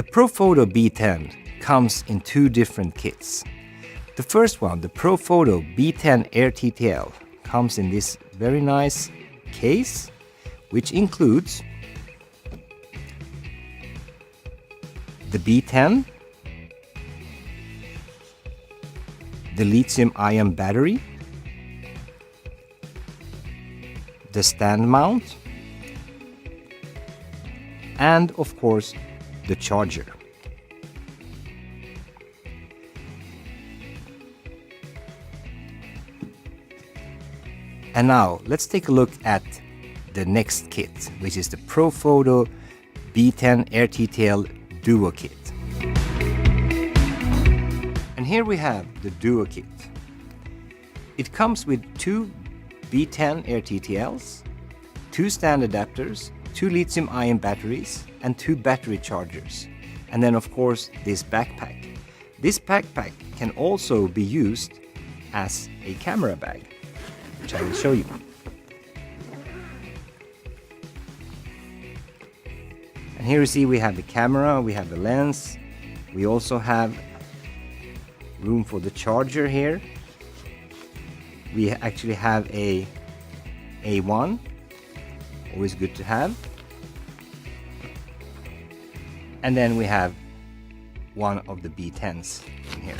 The Profoto B10 comes in two different kits. The first one, the Profoto B10 Air TTL, comes in this very nice case, which includes the B10, the lithium-ion battery, the stand mount, and of course the charger. And now let's take a look at the next kit, which is the Profoto B10 Air TTL Duo Kit. And here we have the Duo Kit. It comes with two B10 Air TTLs, two stand adapters, two lithium-ion batteries, and two battery chargers. And then of course this backpack. This backpack can also be used as a camera bag, which I will show you. And here you see we have the camera, we have the lens, we also have room for the charger here. We actually have a A1, always good to have. And then we have one of the B10s in here.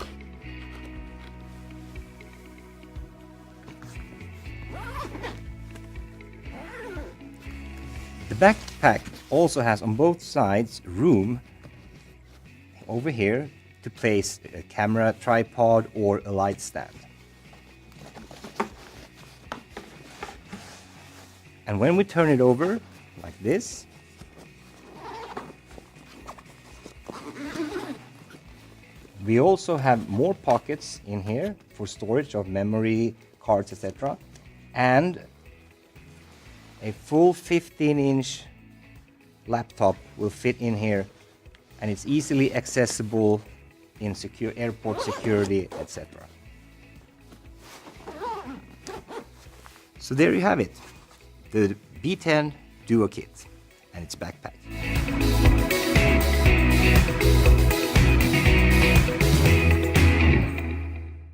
The backpack also has on both sides room over here to place a camera tripod or a light stand. And when we turn it over like this, we also have more pockets in here for storage of memory cards, etc. And a full 15-inch laptop will fit in here, and it's easily accessible in secure airport security, etc. So there you have it, the B10 Duo Kit and its backpack.